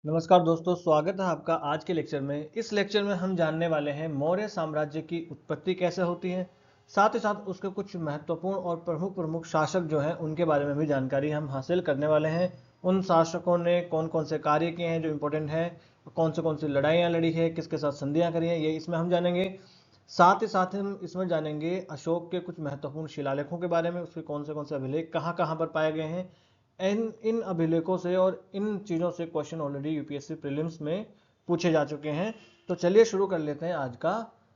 नमस्कार दोस्तों, स्वागत है आपका आज के लेक्चर में। इस लेक्चर में हम जानने वाले हैं मौर्य साम्राज्य की उत्पत्ति कैसे होती है, साथ ही साथ उसके कुछ महत्वपूर्ण और प्रमुख प्रमुख शासक जो हैं उनके बारे में भी जानकारी हम हासिल करने वाले हैं। उन शासकों ने कौन कौन से कार्य किए हैं जो इम्पोर्टेंट हैं, कौन सी लड़ाइयाँ लड़ी है, किसके साथ संधियाँ करी हैं, ये इसमें हम जानेंगे। साथ ही साथ हम इसमें जानेंगे अशोक के कुछ महत्वपूर्ण शिलालेखों के बारे में, उसके कौन से अभिलेख कहाँ कहाँ पर पाए गए हैं। इन इन अभिलेखों से और इन चीज़ों से क्वेश्चन ऑलरेडी यूपीएससी प्रीलिम्स में पूछे जा चुके हैं। तो चलिए शुरू कर लेते हैं आज का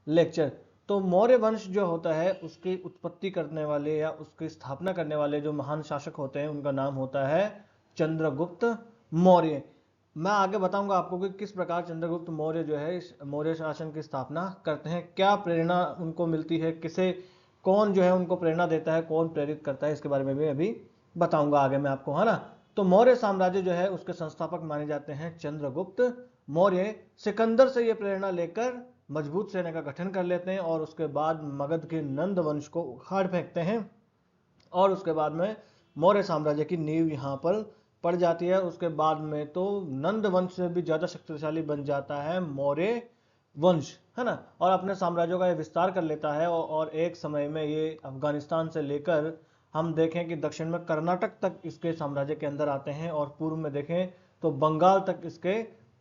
लेक्चर। तो मौर्य वंश जो होता है उसकी उत्पत्ति करने वाले या उसकी स्थापना करने वाले जो महान शासक होते हैं उनका नाम होता है चंद्रगुप्त मौर्य। मैं आगे बताऊंगा आपको कि किस प्रकार चंद्रगुप्त मौर्य जो है इस मौर्य शासन की स्थापना करते हैं, क्या प्रेरणा उनको मिलती है, किसे कौन जो है उनको प्रेरणा देता है, कौन प्रेरित करता है, इसके बारे में भी अभी बताऊंगा आगे मैं आपको, है ना। तो मौर्य साम्राज्य जो है उसके संस्थापक माने जाते हैं चंद्रगुप्त मौर्य। सिकंदर से ये प्रेरणा लेकर मजबूत सेना का गठन कर लेते हैं और उसके बाद मगध के नंद वंश को उखाड़ फेंकते हैं और उसके बाद में मौर्य साम्राज्य की नींव यहाँ पर पड़ जाती है। उसके बाद में तो नंद वंश से भी ज्यादा शक्तिशाली बन जाता है मौर्य वंश, है ना, और अपने साम्राज्यों का ये विस्तार कर लेता है और एक समय में ये अफगानिस्तान से लेकर हम देखें कि दक्षिण में कर्नाटक तक इसके साम्राज्य के अंदर आते हैं और पूर्व में देखें तो बंगाल तक इसके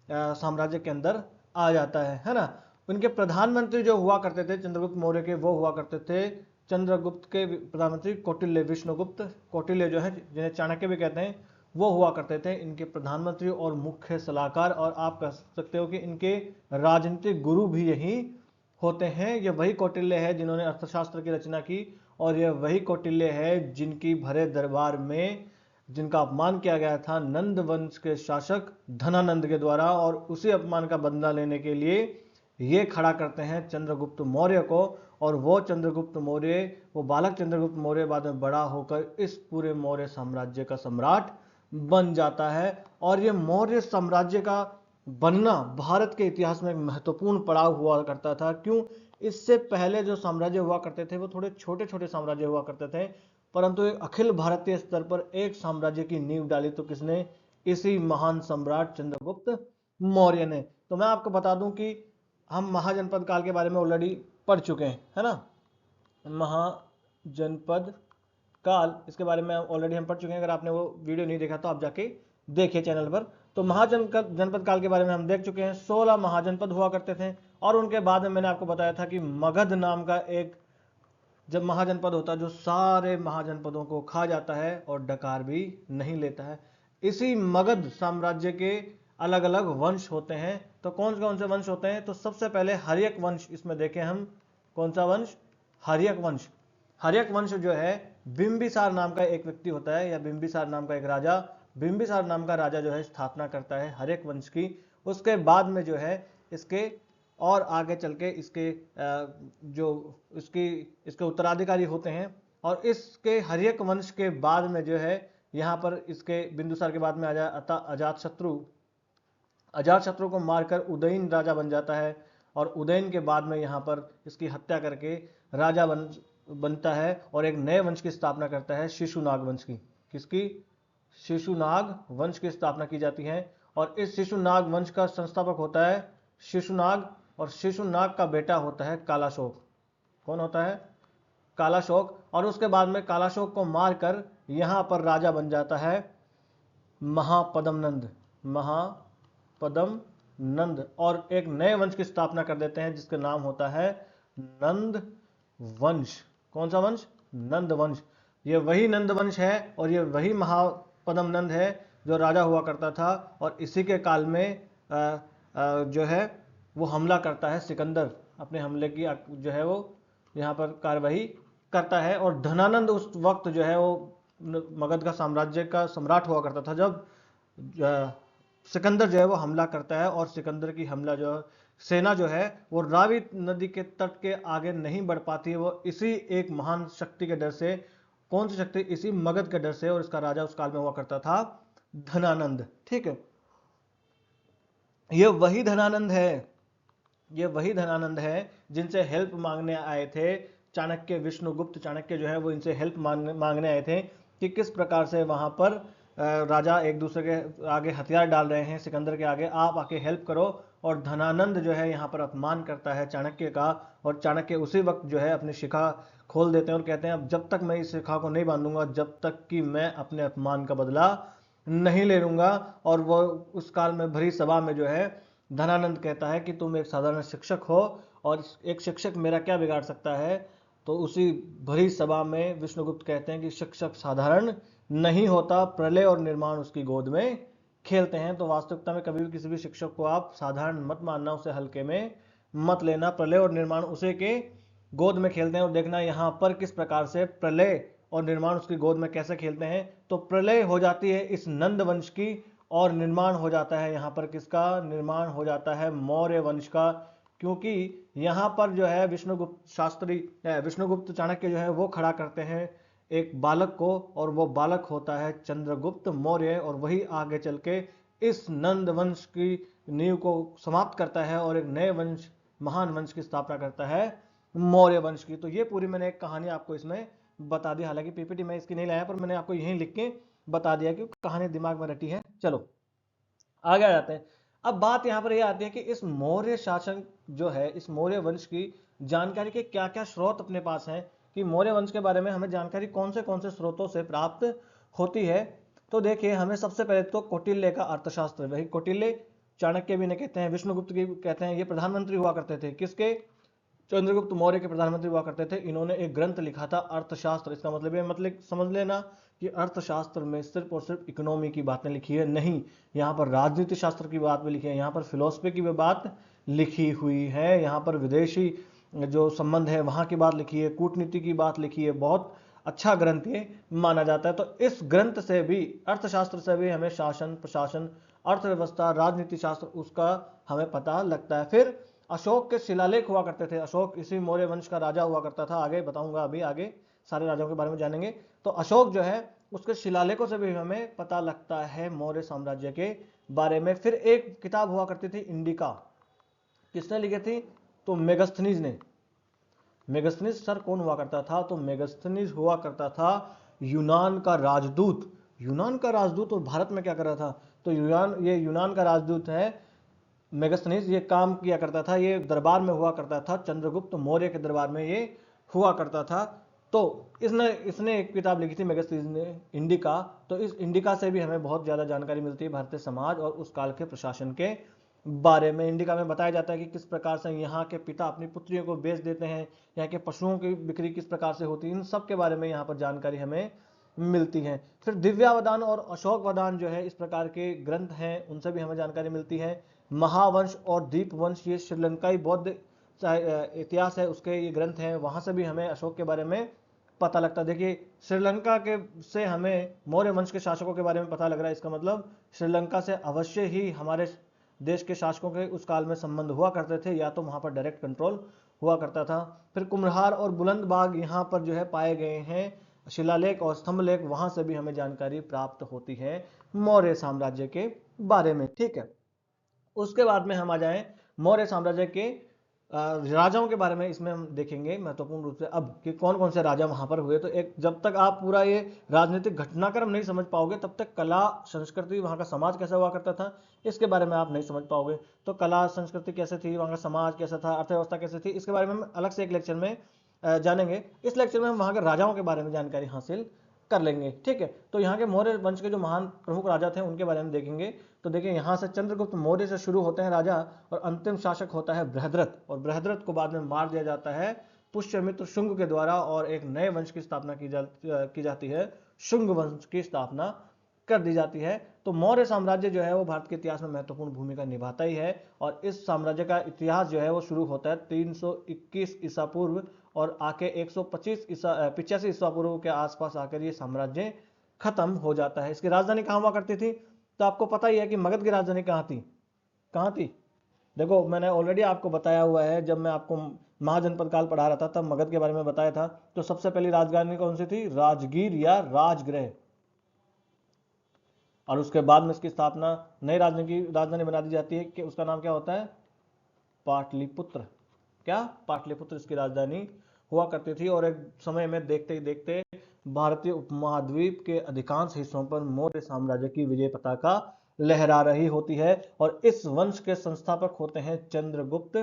साम्राज्य के अंदर आ जाता है ना। उनके प्रधानमंत्री जो हुआ करते थे चंद्रगुप्त मौर्य के, वो हुआ करते थे चंद्रगुप्त के प्रधानमंत्री कौटिल्य, विष्णुगुप्त कौटिल्य जो है जिन्हें चाणक्य भी कहते हैं, वो हुआ करते थे इनके प्रधानमंत्री और मुख्य सलाहकार। और आप कह सकते हो कि इनके राजनीतिक गुरु भी यही होते हैं। ये वही कौटिल्य है जिन्होंने अर्थशास्त्र की रचना की और यह वही कौटिल्य है जिनकी भरे दरबार में जिनका अपमान किया गया था नंद वंश के शासक धनानंद के द्वारा, और उसी अपमान का बदला लेने के लिए ये खड़ा करते हैं चंद्रगुप्त मौर्य को। और वो चंद्रगुप्त मौर्य, वो बालक चंद्रगुप्त मौर्य बाद में बड़ा होकर इस पूरे मौर्य साम्राज्य का सम्राट बन जाता है। और ये मौर्य साम्राज्य का बनना भारत के इतिहास में एक महत्वपूर्ण पड़ाव हुआ करता था। क्यों? इससे पहले जो साम्राज्य हुआ करते थे वो थोड़े छोटे छोटे साम्राज्य हुआ करते थे, परंतु एक अखिल भारतीय स्तर पर एक साम्राज्य की नींव डाली तो किसने? इसी महान सम्राट चंद्रगुप्त मौर्य ने। तो मैं आपको बता दूं कि हम महाजनपद काल के बारे में ऑलरेडी पढ़ चुके हैं, है ना। महाजनपद काल, इसके बारे में ऑलरेडी हम पढ़ चुके हैं। अगर आपने वो वीडियो नहीं देखा तो आप जाके देखिए चैनल पर। तो महाजनपद काल के बारे में हम देख चुके हैं। 16 महाजनपद हुआ करते थे और उनके बाद में मैंने आपको बताया था कि मगध नाम का एक जब महाजनपद होता है जो सारे महाजनपदों को खा जाता है और डकार भी नहीं लेता है। इसी मगध साम्राज्य के अलग अलग वंश होते हैं। तो कौन से वंश होते हैं? तो सबसे पहले हर्यक वंश, इसमें देखें हम कौन सा वंश? हर्यक वंश। हर्यक वंश जो है बिंबिसार नाम का एक व्यक्ति होता है या बिंबिसार नाम का एक राजा, बिंबिसार नाम का राजा जो है स्थापना करता है हर्यक वंश की। उसके बाद में जो है इसके और आगे चल के इसके जो इसके उत्तराधिकारी होते हैं। और इसके हर्यक वंश के बाद में जो है यहाँ पर इसके बिंदुसार के बाद में अजात शत्रु को मारकर उदयन राजा बन जाता है। और उदयन के बाद में यहाँ पर इसकी हत्या करके राजा बनता है और एक नए वंश की स्थापना करता है, शिशुनाग वंश की। किसकी? शिशुनाग वंश की स्थापना की जाती है। और इस शिशुनाग वंश का संस्थापक होता है शिशुनाग, और शिशुनाग का बेटा होता है कालाशोक। कौन होता है? कालाशोक। और उसके बाद में कालाशोक को मारकर यहां पर राजा बन जाता है महापद्मनंद। महापद्मनंद और एक नए वंश की स्थापना कर देते हैं जिसका नाम होता है नंद वंश। कौन सा वंश? नंद वंश। ये वही नंद वंश है और ये वही महापद्मनंद है जो राजा हुआ करता था। और इसी के काल में जो है वो हमला करता है सिकंदर, अपने हमले की जो है वो यहाँ पर कार्रवाई करता है। और धनानंद उस वक्त जो है वो मगध का साम्राज्य का सम्राट हुआ करता था जब सिकंदर जो है वो हमला करता है। और सिकंदर की हमला जो सेना जो है वो रावी नदी के तट के आगे नहीं बढ़ पाती है, वो इसी एक महान शक्ति के डर से। कौन सी शक्ति? इसी मगध के डर से। और इसका राजा उस काल में हुआ करता था धनानंद। ठीक है, ये वही धनानंद है, ये वही धनानंद है जिनसे हेल्प मांगने आए थे चाणक्य, विष्णुगुप्त चाणक्य जो है वो इनसे हेल्प मांगने आए थे कि किस प्रकार से वहां पर राजा एक दूसरे के आगे हथियार डाल रहे हैं सिकंदर के आगे, आप आके हेल्प करो। और धनानंद जो है यहाँ पर अपमान करता है चाणक्य का, और चाणक्य उसी वक्त जो है अपनी शिखा खोल देते हैं और कहते हैं अब जब तक मैं इस शिखा को नहीं बांधूंगा जब तक कि मैं अपने अपमान का बदला नहीं ले लूंगा। और वो उस काल में भरी सभा में जो है धनानंद कहता है कि तुम एक साधारण शिक्षक हो और एक शिक्षक मेरा क्या बिगाड़ सकता है। तो उसी भरी सभा में विष्णुगुप्त कहते हैं कि शिक्षक साधारण नहीं होता, प्रलय और निर्माण उसकी गोद में खेलते हैं। तो वास्तविकता में कभी भी किसी भी शिक्षक को आप साधारण मत मानना, उसे हल्के में मत लेना। प्रलय और निर्माण उसे के गोद में खेलते हैं। और देखना यहाँ पर किस प्रकार से प्रलय और निर्माण उसकी गोद में कैसे खेलते हैं। तो प्रलय हो जाती है इस नंद वंश की और निर्माण हो जाता है यहाँ पर किसका, निर्माण हो जाता है मौर्य वंश का। क्योंकि यहाँ पर जो है विष्णुगुप्त शास्त्री, विष्णुगुप्त चाणक्य जो है वो खड़ा करते हैं एक बालक को, और वो बालक होता है चंद्रगुप्त मौर्य। और वही आगे चल के इस नंद वंश की नींव को समाप्त करता है और एक नए वंश, महान वंश की स्थापना करता है, मौर्य वंश की। तो ये पूरी मैंने एक कहानी आपको इसमें बता दी। हालांकि पीपीटी मैं इसकी नहीं लाया, पर मैंने आपको यहीं लिख के बता दिया कि कहानी दिमाग में रटी है। चलो आगे आ जाते हैं। अब बात यहां पर यह आती है कि इस मौर्य शासन जो है, इस मौर्य वंश की जानकारी के क्या क्या स्रोत अपने पास हैं, कि मौर्य वंश के बारे में हमें जानकारी कौन से स्रोतों से प्राप्त होती है। तो देखिए, हमें सबसे पहले तो कौटिल्य का अर्थशास्त्र, वही कौटिल्य, चाणक्य भी इन्हें कहते हैं, विष्णुगुप्त की कहते हैं, ये प्रधानमंत्री हुआ करते थे किसके, चंद्रगुप्त मौर्य के प्रधानमंत्री हुआ करते थे। इन्होंने एक ग्रंथ लिखा था अर्थशास्त्र। इसका मतलब ये मतलब समझ लेना कि अर्थशास्त्र में सिर्फ और सिर्फ इकोनॉमी की बातें लिखी है नहीं, यहाँ पर राजनीति शास्त्र की बात भी लिखी है, यहाँ पर फिलोसफी की भी बात लिखी हुई है, यहाँ पर विदेशी जो संबंध है वहाँ की बात लिखी है, कूटनीति की बात लिखी है। बहुत अच्छा ग्रंथ ये माना जाता है। तो इस ग्रंथ से भी, अर्थशास्त्र से भी हमें शासन, प्रशासन, अर्थव्यवस्था, राजनीति शास्त्र उसका हमें पता लगता है। फिर अशोक के शिलालेख हुआ करते थे। अशोक इसी मौर्य वंश का राजा हुआ करता था, आगे बताऊंगा, अभी आगे सारे राजाओं के बारे में जानेंगे। तो अशोक जो है उसके शिलालेखों से भी हमें पता लगता है मौर्य साम्राज्य के बारे में। फिर एक किताब हुआ करती थी इंडिका, किसने लिखी थी, तो मेगस्थनीज ने। मेगस्थनीज सर कौन हुआ करता था, तो मेगस्थनीज हुआ करता था यूनान का राजदूत। यूनान का राजदूत और भारत में क्या कर रहा था, तो ये यूनान का राजदूत है मेगस्थनीज। ये काम किया करता था, ये दरबार में हुआ करता था, चंद्रगुप्त मौर्य के दरबार में ये हुआ करता था। तो इसने इसने एक किताब लिखी थी मेगस्थनीज ने, इंडिका। तो इस इंडिका से भी हमें बहुत ज़्यादा जानकारी मिलती है भारतीय समाज और उस काल के प्रशासन के बारे में। इंडिका में बताया जाता है कि किस प्रकार से यहाँ के पिता अपनी पुत्रियों को बेच देते हैं, यहाँ के पशुओं की बिक्री किस प्रकार से होती है, इन सब के बारे में यहाँ पर जानकारी हमें मिलती है। फिर दिव्यावदान और अशोकवदान जो है, इस प्रकार के ग्रंथ हैं, उनसे भी हमें जानकारी मिलती है। महावंश और दीपवंश, ये श्रीलंकाई बौद्ध इतिहास है उसके ये ग्रंथ हैं, वहां से भी हमें अशोक के बारे में पता लगता है। देखिए, श्रीलंका के से हमें मौर्य वंश के शासकों के बारे में पता लग रहा है, इसका मतलब श्रीलंका से अवश्य ही हमारे देश के शासकों के उस काल में संबंध हुआ करते थे, या तो वहां पर डायरेक्ट कंट्रोल हुआ करता था। फिर कुम्हरार और बुलंद बाग यहाँ पर जो है पाए गए हैं शिलालेख और स्तंभलेख, वहां से भी हमें जानकारी प्राप्त होती है मौर्य साम्राज्य के बारे में। ठीक है, उसके बाद में हम आ जाएं मौर्य साम्राज्य के राजाओं के बारे में। इसमें हम देखेंगे महत्वपूर्ण रूप से अब कि कौन कौन से राजा वहां पर हुए। तो एक, जब तक आप पूरा ये राजनीतिक घटनाक्रम नहीं समझ पाओगे तब तक कला संस्कृति, वहां का समाज कैसा हुआ करता था, इसके बारे में आप नहीं समझ पाओगे। तो कला संस्कृति कैसे थी, वहां का समाज कैसा था, अर्थव्यवस्था कैसे थी, इसके बारे में हम अलग से एक लेक्चर में जानेंगे। इस लेक्चर में हम वहां के राजाओं के बारे में जानकारी हासिल कर लेंगे। ठीक है, तो यहाँ के मौर्य वंश के जो महान प्रमुख राजा थे उनके बारे में देखेंगे। तो देखिए, यहाँ से चंद्रगुप्त मौर्य से शुरू होते हैं राजा, और अंतिम शासक होता है बृहद्रथ, और बृहद्रथ को बाद में मार दिया जाता है पुष्यमित्र शुंग के द्वारा, और एक नए वंश की स्थापना की जाती है, शुंग वंश की स्थापना कर दी जाती है। तो मौर्य साम्राज्य जो है वो भारत के इतिहास में महत्वपूर्ण भूमिका निभाता ही है। और इस साम्राज्य का इतिहास जो है वो शुरू होता है 321 ईसा पूर्व, और आके 185 ईसा पूर्व के आसपास आकर ये साम्राज्य खत्म हो जाता है। इसकी राजधानी कहाँ हुआ करती थी, तो आपको पता ही है कि मगध की राजधानी कहाँ थी, कहाँ थी। देखो, मैंने ऑलरेडी आपको बताया हुआ है, जब मैं आपको महाजनपद काल पढ़ा रहा था तब मगध के बारे में बताया था। तो सबसे पहली राजधानी कौन सी थी, राजगीर या राजगृह। और उसके बाद में इसकी स्थापना नई राजधानी बना दी जाती है कि उसका नाम क्या होता है, पाटलिपुत्र। क्या, पाटलिपुत्र इसकी राजधानी हुआ करती थी। और एक समय में देखते ही देखते भारतीय उपमहाद्वीप के अधिकांश हिस्सों पर मौर्य साम्राज्य की विजय पताका लहरा रही होती है। और इस वंश के संस्थापक होते हैं चंद्रगुप्त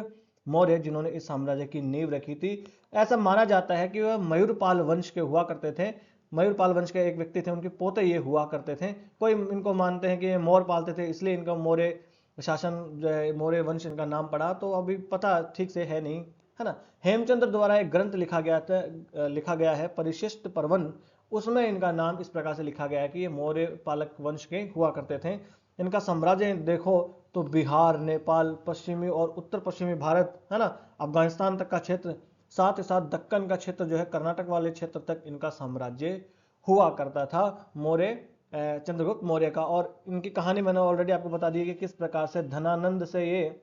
मौर्य, जिन्होंने इस साम्राज्य की नींव रखी थी। ऐसा माना जाता है कि वह मयूरपाल वंश के हुआ करते थे। मयूरपाल वंश के एक व्यक्ति थे, उनके पोते ये हुआ करते थे। कोई इनको मानते हैं कि ये मौर्य पालते थे, इसलिए इनका मौर्य शासन जो है, मौर्य वंश इनका नाम पड़ा, तो अभी पता ठीक से है नहीं, है ना। हेमचंद्र द्वारा एक ग्रंथ लिखा गया है परिशिष्ट पर्वन, उसमें इनका नाम इस प्रकार से लिखा गया है कि ये मौर्य पालक वंश के हुआ करते थे। इनका साम्राज्य देखो तो बिहार, नेपाल, पश्चिमी और उत्तर पश्चिमी भारत, है ना, अफगानिस्तान तक का क्षेत्र, साथ ही साथ दक्कन का क्षेत्र जो है, कर्नाटक वाले क्षेत्र तक इनका साम्राज्य हुआ करता था मौर्य चंद्रगुप्त मौर्य का। और इनकी कहानी मैंने ऑलरेडी आपको बता दी कि किस प्रकार से धनानंद से ये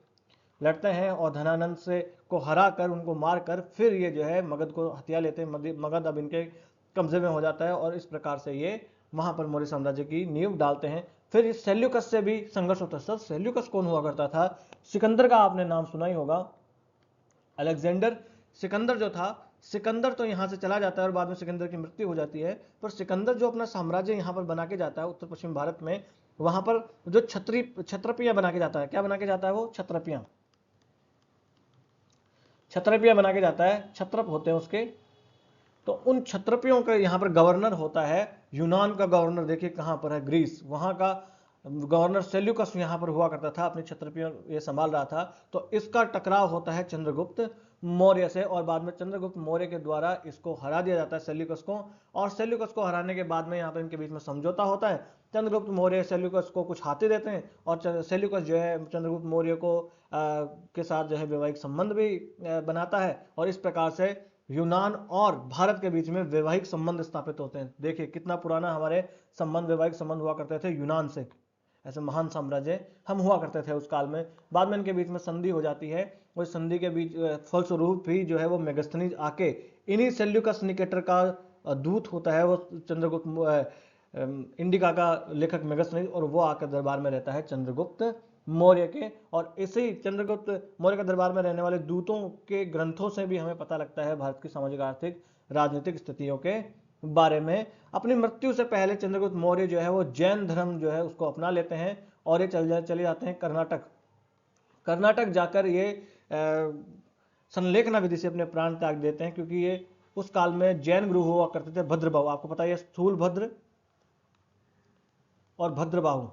लड़ते हैं और धनानंद से को हरा कर, उनको मार कर, फिर ये जो है मगध को हथिया लेते हैं। मगध अब इनके कब्जे में हो जाता है और इस प्रकार से ये वहां पर मौर्य साम्राज्य की नींव डालते हैं। फिर इस सेल्यूकस से भी संघर्ष होता है। सर सेल्यूकस कौन हुआ करता था? सिकंदर का आपने नाम सुना ही होगा, अलेक्जेंडर सिकंदर जो था। सिकंदर तो यहाँ से चला जाता है और बाद में सिकंदर की मृत्यु हो जाती है, पर सिकंदर जो अपना साम्राज्य यहाँ पर बना के जाता है उत्तर पश्चिम भारत में, वहां पर जो छत्रपियां बना के जाता है। क्या बना के जाता है वो? छत्रपियां बना के जाता है, छत्रप होते हैं उसके। तो उन छत्रपियों का यहाँ पर गवर्नर होता है, यूनान का गवर्नर देखिए कहाँ पर है, ग्रीस, वहां का गवर्नर सेल्यूकस यहाँ पर हुआ करता था, अपनी छत्रपियों ये संभाल रहा था। तो इसका टकराव होता है चंद्रगुप्त मौर्य से और बाद में चंद्रगुप्त मौर्य के द्वारा इसको हरा दिया जाता है सेल्यूकस को। और सेल्यूकस को हराने के बाद में यहाँ पर इनके बीच में समझौता होता है। चंद्रगुप्त मौर्य सेल्यूकस को कुछ हाथी देते हैं और सेल्यूकस जो है चंद्रगुप्त मौर्य को के साथ जो है वैवाहिक संबंध भी बनाता है और इस प्रकार से यूनान और भारत के बीच में वैवाहिक संबंध स्थापित होते हैं। देखिए कितना पुराना हमारे संबंध, वैवाहिक संबंध हुआ करते थे यूनान से। ऐसे महान साम्राज्य हम हुआ करते थे उस काल में। बाद में इनके बीच में संधि हो जाती है, उस संधि के बीच फलस्वरूप ही जो है वो मेगस्थनीज आके इन्हीं सेल्यूकस निकेटर का दूत होता है वो चंद्रगुप्त इंडिका का लेखक मेगस्थनीज, और वो आकर दरबार में रहता है चंद्रगुप्त मौर्य के। और इसी चंद्रगुप्त मौर्य के दरबार में रहने वाले दूतों के ग्रंथों से भी हमें पता लगता है भारत की सामाजिक आर्थिक राजनीतिक स्थितियों के बारे में। अपनी मृत्यु से पहले चंद्रगुप्त मौर्य जो है वो जैन धर्म जो है उसको अपना लेते हैं और ये चले जाते हैं कर्नाटक जाकर ये संलेखना विधि से अपने प्राण त्याग देते हैं, क्योंकि ये उस काल में जैन गुरु हुआ करते थे भद्रबाहु। आपको पता है स्थूल भद्र और भद्रबाहु,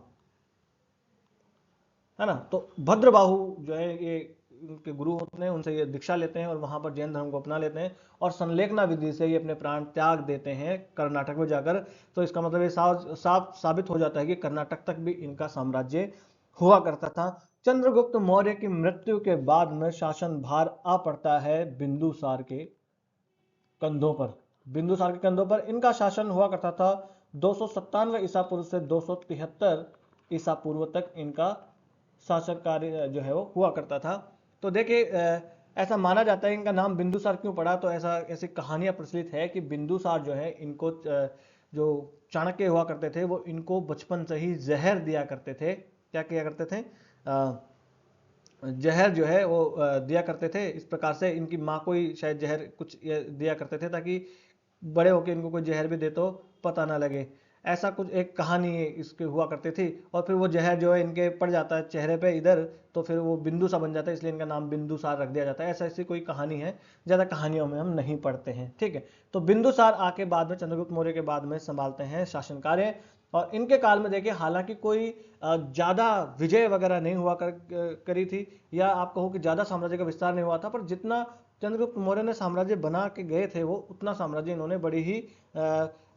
है ना। तो भद्रबाहु जो है ये उनके गुरु होते हैं, उनसे ये दीक्षा लेते हैं और वहां पर जैन धर्म को अपना लेते हैं और संलेखना विधि से ये अपने प्राण त्याग देते हैं कर्नाटक में जाकर। तो इसका मतलब ये साफ साबित हो जाता है कि कर्नाटक तक भी इनका साम्राज्य हुआ करता था। चंद्रगुप्त मौर्य की मृत्यु के बाद में शासन भार आ पड़ता है बिंदुसार के कंधों पर। बिंदुसार के कंधों पर इनका शासन हुआ करता था 297 ईसा पूर्व से 273 ईसा पूर्व तक इनका शासक कार्य जो है वो हुआ करता था। तो देखिए ऐसा माना जाता है इनका नाम बिंदुसार क्यों पड़ा, तो ऐसी कहानियां प्रचलित है कि बिंदुसार जो है इनको जो चाणक्य हुआ करते थे वो इनको बचपन से ही जहर दिया करते थे। क्या किया करते थे? जहर जो है वो दिया करते थे। इस प्रकार से इनकी माँ को ही शायद जहर कुछ दिया करते थे ताकि बड़े होकर इनको कोई जहर भी दे तो पता ना लगे। ऐसा कुछ एक कहानी इसके हुआ करती थी और फिर वो जहर जो है इनके पड़ जाता है चेहरे पे इधर, तो फिर वो बिंदु सा बन जाता है, इसलिए इनका नाम बिंदुसार रख दिया जाता है। ऐसी कोई कहानी है, ज़्यादा कहानियों में हम नहीं पढ़ते हैं, ठीक है। तो बिंदुसार आके बाद में चंद्रगुप्त मौर्य के बाद में संभालते हैं शासन कार्य। और इनके काल में देखिए हालांकि कोई ज़्यादा विजय वगैरह नहीं हुआ करी थी, या आप कहो कि ज़्यादा साम्राज्य का विस्तार नहीं हुआ था, पर जितना चंद्रगुप्त मौर्य ने साम्राज्य बना के गए थे वो उतना साम्राज्य इन्होंने बड़ी ही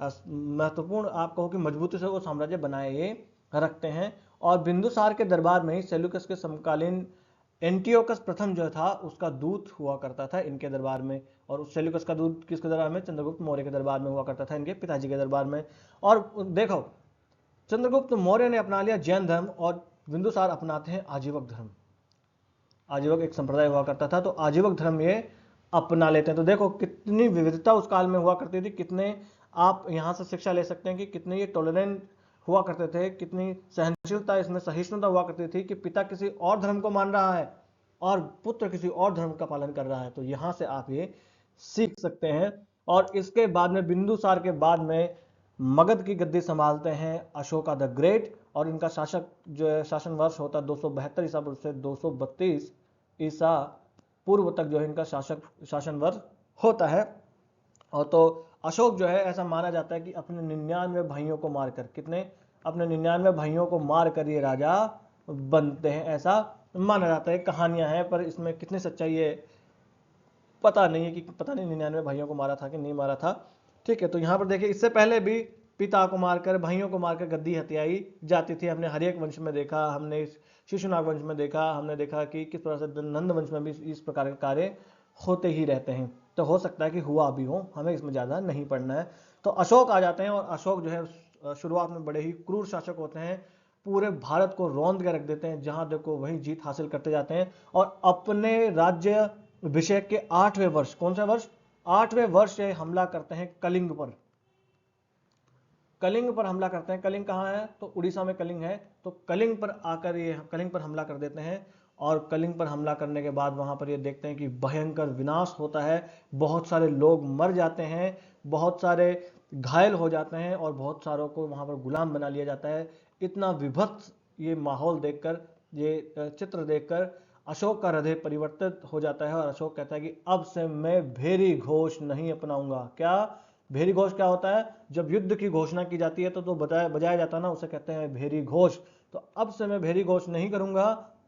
महत्वपूर्ण, आप कहो कि मजबूती से वो साम्राज्य बनाए रखते हैं। और बिंदुसार के दरबार में ही सेल्यूकस के समकालीन एंटियोकस प्रथम जो था उसका दूत हुआ करता था इनके दरबार में। और उस सेल्यूकस का दूत किसके दरबार में? चंद्रगुप्त मौर्य के दरबार में हुआ करता था, इनके पिताजी के दरबार में। और देखो चंद्रगुप्त मौर्य ने अपना लिया जैन धर्म और बिंदुसार अपनाते हैं आजीवक धर्म। आजीवक एक संप्रदाय हुआ करता था, तो आजीवक धर्म ये अपना लेते हैं। तो देखो कितनी विविधता उस काल में हुआ करती थी, कितने आप यहाँ से शिक्षा ले सकते हैं कि कितने ये टॉलरेंट हुआ करते थे, कितनी सहनशीलता इसमें सहिष्णुता हुआ करती थी कि पिता किसी और धर्म को मान रहा है और पुत्र किसी और धर्म का पालन कर रहा है। तो यहाँ से आप ये सीख सकते हैं। और इसके बाद में बिंदुसार के बाद में मगध की गद्दी संभालते हैं अशोका द ग्रेट, और इनका शासक जो है शासन वर्ष होता है 272 ईसा पूर्व से 232 ईसा पूर्व तक जो है इनका शासन वर्ष होता है। और तो अशोक जो है ऐसा माना जाता है कि अपने 99 भाइयों को मारकर, कितने, अपने 99 भाइयों को मारकर ये राजा बनते हैं, ऐसा माना जाता है। कहानियां हैं पर इसमें कितनी सच्चाई है पता नहीं है, कि पता नहीं 99 भाइयों को मारा था कि नहीं मारा था। ठीक है, तो यहाँ पर देखिए इससे पहले भी पिता को मारकर, भाइयों को मारकर गद्दी हत्याई जाती थी। हमने हर्यक वंश में देखा, हमने शिशुनाग वंश में देखा, हमने देखा कि किस तरह से नंद वंश में भी इस प्रकार के कार्य होते ही रहते हैं। तो हो सकता है कि हुआ भी हो, हमें इसमें ज़्यादा नहीं पढ़ना है। तो अशोक आ जाते हैं, और अशोक जो है शुरुआत में बड़े ही क्रूर शासक होते हैं, पूरे भारत को रौंद के रख देते हैं, जहां देखो वहीं जीत हासिल करते जाते हैं। और अपने राज्य अभिषेक के 8वें वर्ष, कौन सा वर्ष, 8वें वर्ष से हमला करते हैं कलिंग पर। कलिंग पर हमला करते हैं। कलिंग कहाँ है, तो उड़ीसा में कलिंग है। तो कलिंग पर आकर ये कलिंग पर हमला कर देते हैं, और कलिंग पर हमला करने के बाद वहां पर ये देखते हैं कि भयंकर विनाश होता है, बहुत सारे लोग मर जाते हैं, बहुत सारे घायल हो जाते हैं, और बहुत सारों को वहां पर गुलाम बना लिया जाता है। इतना विभत्स ये माहौल देखकर, ये चित्र देखकर अशोक का हृदय परिवर्तित हो जाता है, और अशोक कहता है कि अब से मैं भेरी घोष नहीं अपनाऊंगा। क्या भेरी घोष क्या होता है, जब युद्ध की घोषणा की जाती है तो बजाया जाता है ना, उसे कहते हैं भेरी घोष। तो अब से मैं भेरी घोष नहीं करूंगा,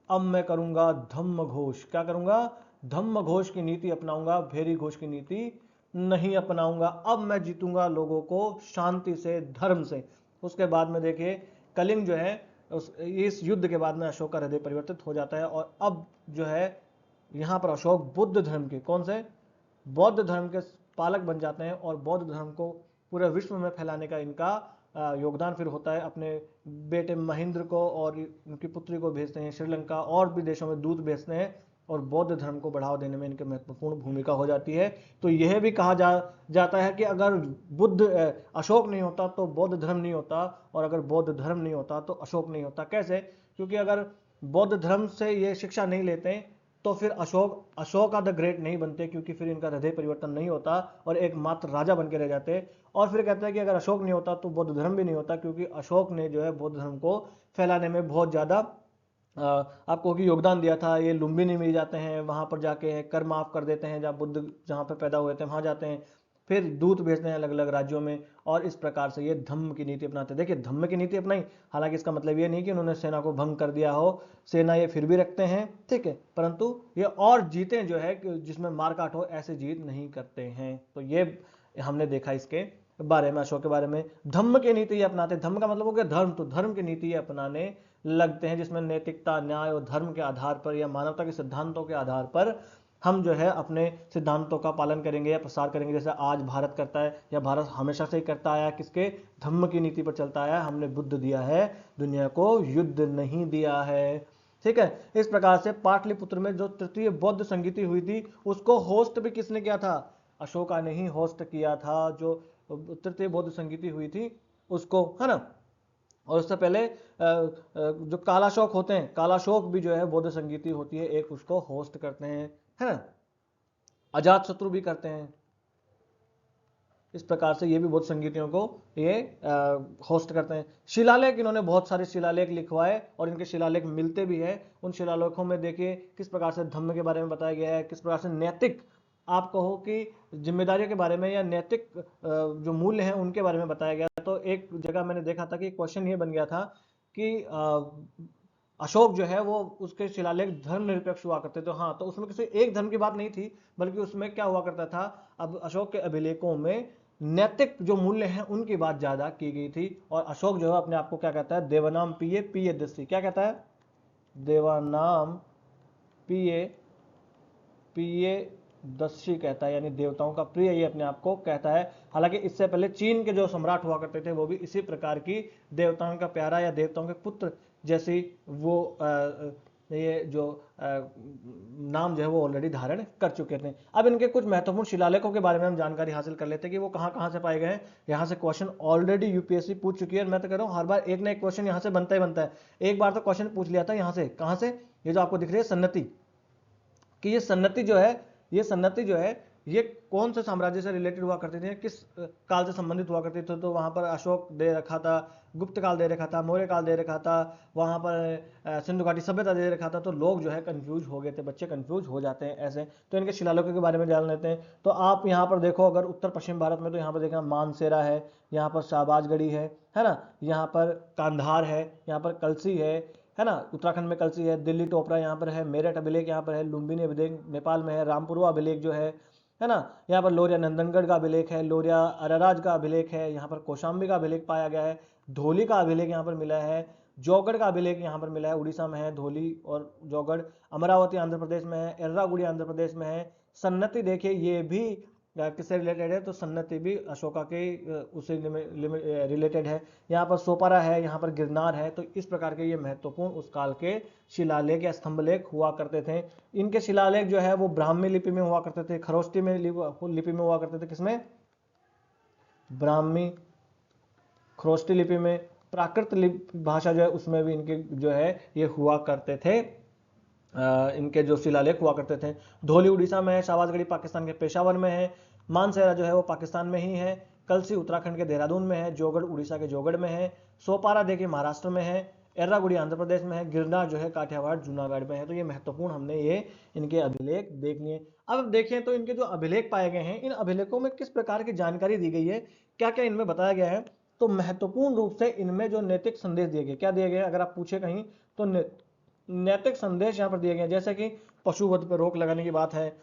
अब मैं करूंगा धम्म घोष। क्या करूंगा, धम्म घोष की नीति अपनाऊंगा, भेरी घोष की नीति नहीं अपनाऊंगा। अब मैं जीतूंगा लोगों को शांति से, धर्म से। उसके बाद में देखिए कलिंग जो है इस युद्ध के बाद में अशोक का हृदय परिवर्तित हो जाता है, और अब जो है यहाँ पर अशोक बुद्ध धर्म के, कौन से, बौद्ध धर्म के पालक बन जाते हैं, और बौद्ध धर्म को पूरे विश्व में फैलाने का इनका योगदान फिर होता है। अपने बेटे महेंद्र को और उनकी पुत्री को भेजते हैं श्रीलंका, और भी देशों में दूत भेजते हैं, और बौद्ध धर्म को बढ़ावा देने में इनकी महत्वपूर्ण भूमिका हो जाती है। तो यह भी कहा जाता है कि अगर अशोक नहीं होता तो बौद्ध धर्म नहीं होता, और अगर बौद्ध धर्म नहीं होता तो अशोक नहीं होता। कैसे, क्योंकि अगर बौद्ध धर्म से ये शिक्षा नहीं लेते तो फिर अशोका द ग्रेट नहीं बनते, क्योंकि फिर इनका हृदय परिवर्तन नहीं होता और एकमात्र राजा बन के रह जाते। और फिर कहते हैं कि अगर अशोक नहीं होता तो बौद्ध धर्म भी नहीं होता, क्योंकि अशोक ने जो है बौद्ध धर्म को फैलाने में बहुत ज़्यादा आपको कि योगदान दिया था। ये लुम्बिनी में जाते हैं, वहां पर जाके कर माफ कर देते हैं, जहाँ बुद्ध जहाँ पर पैदा हुए थे वहां जाते हैं, फिर दूत भेजते हैं अलग अलग राज्यों में, और इस प्रकार से ये धम्म की नीति अपनाते हैं। देखिए धम्म की नीति अपनाई, हालांकि इसका मतलब ये नहीं कि उन्होंने सेना को भंग कर दिया हो, सेना ये फिर भी रखते हैं, ठीक है, परंतु ये और जीतें जो है जिसमें मारकाट हो, ऐसे जीत नहीं करते हैं। तो ये हमने देखा इसके बारे में, अशोक के बारे में। धम्म की नीति ये अपनाते, धम्म का मतलब हो गया धर्म, तो धर्म की नीति ये अपनाने लगते हैं, जिसमें नैतिकता, न्याय और धर्म के आधार पर या मानवता के सिद्धांतों के आधार पर हम जो है अपने सिद्धांतों का पालन करेंगे या प्रसार करेंगे, जैसे आज भारत करता है, या भारत हमेशा से ही करता आया, किसके, धम्म की नीति पर चलता आया। हमने बुद्ध दिया है, दुनिया को युद्ध नहीं दिया है, ठीक है। इस प्रकार से पाटलिपुत्र में जो तृतीय बौद्ध संगीति हुई थी, उसको होस्ट भी किसने किया था, अशोका ने ही होस्ट किया था, जो तृतीय बौद्ध संगीति हुई थी उसको, है ना। और उससे पहले जो कालाशोक होते हैं, कालाशोक भी जो है बौद्ध संगीति होती है एक, उसको होस्ट करते हैं, है ना। अजात शत्रु भी करते हैं। इस प्रकार से ये भी बौद्ध संगीतियों को ये होस्ट करते हैं। शिलालेख, इन्होंने बहुत सारे शिलालेख लिखवाए, और इनके शिलालेख मिलते भी हैं। उन शिलालेखों में देखिए किस प्रकार से धम्म के बारे में बताया गया है, किस प्रकार से नैतिक, आप कहो कि जिम्मेदारियों के बारे में या नैतिक जो मूल्य हैं उनके बारे में बताया गया। तो एक जगह मैंने देखा था कि क्वेश्चन ये बन गया था कि अशोक जो है वो, उसके शिलालेख धर्मनिरपेक्ष हुआ करते थे। हाँ, तो उसमें किसी एक धर्म की बात नहीं थी, बल्कि उसमें क्या हुआ करता था, अब अशोक के अभिलेखों में नैतिक जो मूल्य हैं उनकी बात ज्यादा की गई थी। और अशोक जो है अपने आप को क्या कहता है, देवानाम पिए पिए दस्सी, क्या कहता है, देवानाम पिए पिए दस्यु कहता है, यानी देवताओं का प्रिय ये अपने आप को कहता है। हालांकि इससे पहले चीन के जो सम्राट हुआ करते थे वो भी इसी प्रकार की देवताओं का प्यारा या देवताओं के पुत्र जैसी वो ये जो नाम जो है वो ऑलरेडी धारण कर चुके थे। अब इनके कुछ महत्वपूर्ण शिलालेखों के बारे में हम जानकारी हासिल कर लेते हैं कि वो कहाँ कहाँ से पाए गए हैं। यहाँ से क्वेश्चन ऑलरेडी यूपीएससी पूछ चुकी है, मैं तो कह रहा हूँ हर बार एक ना एक क्वेश्चन यहाँ से बनता ही बनता है। एक बार तो क्वेश्चन पूछ लिया था यहाँ से, कहाँ से, ये जो आपको दिख रही है सन्नति, कि ये सन्नति जो है ये कौन से साम्राज्य से रिलेटेड हुआ करते थे, किस काल से संबंधित हुआ करते थे। तो वहां पर अशोक दे रखा था, गुप्त काल दे रखा था, मौर्य काल दे रखा था, वहां पर सिंधु घाटी सभ्यता दे रखा था। तो लोग जो है कंफ्यूज हो गए थे, बच्चे कंफ्यूज हो जाते हैं ऐसे। तो इनके शिलालेखों के बारे में जान लेते हैं। तो आप यहाँ पर देखो, अगर उत्तर पश्चिम भारत में, तो यहाँ पर देखना मानसेरा है, यहाँ पर शाहबाजगढ़ी है ना, यहाँ पर कांधार है, यहाँ पर कलसी है ना, उत्तराखंड में कलसी है, दिल्ली टोपरा यहाँ पर है, मेरठ अभिलेख यहाँ पर है, लुम्बिनी अभिलेख नेपाल में है, रामपुरवा अभिलेख जो है ना, यहाँ पर लोरिया नंदनगढ़ का अभिलेख है, लोरिया अरराज का अभिलेख है, यहाँ पर कौशाम्बी का अभिलेख पाया गया है, धौली का अभिलेख यहाँ पर मिला है, जौगढ़ का अभिलेख यहाँ पर मिला है, उड़ीसा में है धौली और जौगढ़, अमरावती आंध्र प्रदेश में है, एर्रागुड़ी आंध्र प्रदेश में है, सन्नति देखिए ये भी किससे रिलेटेड है, तो सन्नति भी अशोका के उसे रिलेटेड है। यहाँ पर सोपारा है, यहाँ पर गिरनार है। तो इस प्रकार के ये महत्वपूर्ण उस काल के शिलालेख या स्तंभलेख हुआ करते थे। इनके शिलालेख जो है वो ब्राह्मी लिपि में हुआ करते थे, खरोष्टी में लिपि में हुआ करते थे। किसमें? ब्राह्मी खरोष्टी लिपि में। प्राकृत भाषा जो है उसमें भी इनके जो है ये हुआ करते थे, इनके जो शिलालेख हुआ करते थे। धौली उड़ीसा में है, शाहबाजगढ़ी पाकिस्तान के पेशावर में है, मानसेरा जो है वो पाकिस्तान में ही है, कलसी उत्तराखंड के देहरादून में है, जौगढ़ उड़ीसा के जौगढ़ में है, सोपारा देखिए महाराष्ट्र में है, एर्रागुड़ी आंध्र प्रदेश में है, गिरनार जो है काठियावाड़ जूनागढ़ में है। तो ये महत्वपूर्ण हमने ये इनके अभिलेख देख लिए। अब देखें तो इनके जो अभिलेख पाए गए हैं, इन अभिलेखों में किस प्रकार की जानकारी दी गई है, क्या क्या इनमें बताया गया है। तो महत्वपूर्ण रूप से इनमें जो नैतिक संदेश दिए गए, क्या दिए गए, अगर आप पूछे कहीं तो नैतिक संदेश यहाँ पर दिए गए, जैसे कि पशुवध पर रोक लगाने की बात है,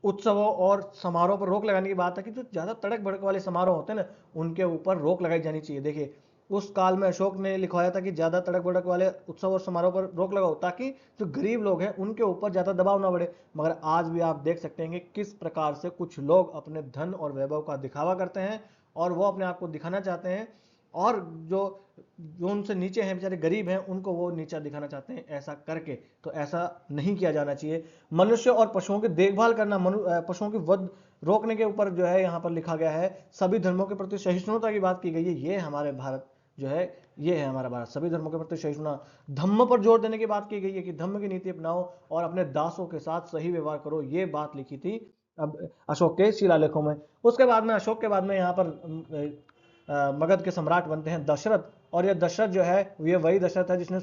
उत्सवों और समारोह पर रोक लगाने की बात है कि जो ज्यादा तड़क भड़क वाले समारोह होते हैं ना, उनके ऊपर रोक लगाई जानी चाहिए। देखिए उस काल में अशोक ने लिखवाया था कि ज्यादा तड़क भड़क वाले उत्सव और समारोह पर रोक लगाओ, ताकि जो गरीब लोग हैं उनके ऊपर ज्यादा दबाव ना बढ़े। मगर आज भी आप देख सकते हैं कि किस प्रकार से कुछ लोग अपने धन और वैभव का दिखावा करते हैं और वो अपने आप को दिखाना चाहते हैं, और जो जो उनसे नीचे हैं, बेचारे गरीब हैं, उनको वो नीचा दिखाना चाहते हैं ऐसा करके। तो ऐसा नहीं किया जाना चाहिए। मनुष्य और पशुओं की देखभाल करना, पशुओं की वध रोकने के ऊपर जो है यहाँ पर लिखा गया है। सभी धर्मों के प्रति सहिष्णुता की बात की गई है। ये हमारे भारत जो है, ये है हमारा भारत, सभी धर्मों के प्रति सहिष्णुता। धम्म पर जोर देने की बात की गई है कि धम्म की नीति अपनाओ और अपने दासों के साथ सही व्यवहार करो। ये बात लिखी थी अब अशोक के शिलालेखों में। उसके बाद में, अशोक के बाद में यहाँ पर मगध के सम्राट बनते हैं दशरथ। और ये दशरथ जो है ये वही दशरथ है जिसने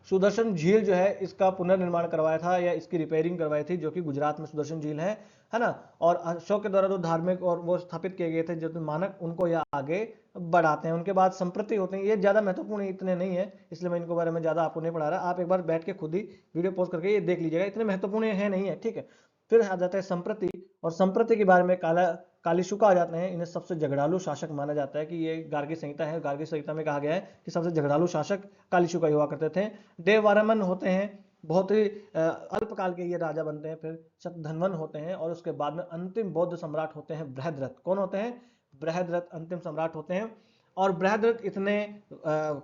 सुदर्शन झील जो है इसका पुनर्निर्माण करवाया था, या इसकी रिपेयरिंग करवाई थी, जो कि गुजरात में सुदर्शन झील है ना। और अशोक के द्वारा जो धार्मिक और वो स्थापित किए गए थे जो मानक, उनको यह आगे बढ़ाते हैं। उनके बाद संप्रति होते हैं, ये ज्यादा महत्वपूर्ण इतने नहीं है, इसलिए मैं इनको बारे में ज्यादा आपको नहीं पढ़ा रहा। आप एक बार बैठ के खुद ही वीडियो पॉज करके ये देख लीजिएगा, इतने महत्वपूर्ण है नहीं है, ठीक है। फिर आ जाता है संप्रति, और संप्रति के बारे में कालीशुका आ जाते हैं। इन्हें सबसे झगड़ालू शासक माना जाता है कि ये गार्गी संहिता है, गार्गी संहिता में कहा गया है कि सबसे झगड़ालू शासक कालीशुका हुआ करते थे। देववर्मन होते हैं, बहुत ही अल्पकाल के ये राजा बनते हैं। फिर शतधन्वन होते हैं, और उसके बाद में अंतिम बौद्ध सम्राट होते हैं बृहद्रथ। कौन होते हैं? बृहद्रथ अंतिम सम्राट होते हैं। और बृहद्रथ इतने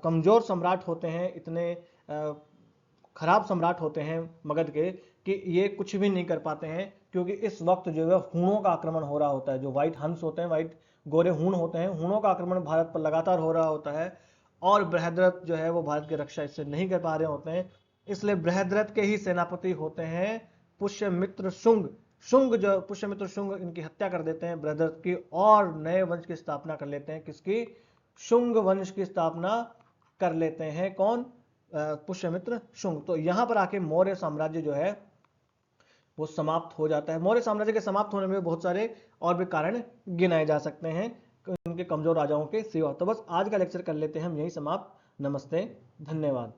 कमजोर सम्राट होते हैं, इतने खराब सम्राट होते हैं मगध के, कि ये कुछ भी नहीं कर पाते हैं, क्योंकि इस वक्त जो है हूणों का आक्रमण हो रहा होता है। जो व्हाइट हंस होते हैं, व्हाइट गोरे हूण होते हैं, हूणों का आक्रमण भारत पर लगातार हो रहा होता है, और बृहद्रथ जो है वो भारत की रक्षा इससे नहीं कर पा रहे होते हैं। इसलिए बृहद्रथ के ही सेनापति होते हैं पुष्यमित्र शुंग। पुष्यमित्र शुंग इनकी हत्या कर देते हैं बृहद्रथ की, और नए वंश की स्थापना कर लेते हैं। किसकी? शुंग वंश की स्थापना कर लेते हैं। कौन? पुष्यमित्र शुंग। तो यहां पर आके मौर्य साम्राज्य जो है वो समाप्त हो जाता है। मौर्य साम्राज्य के समाप्त होने में बहुत सारे और भी कारण गिनाए जा सकते हैं उनके कमजोर राजाओं के सिवा। तो बस आज का लेक्चर कर लेते हैं हम यही समाप्त। नमस्ते, धन्यवाद।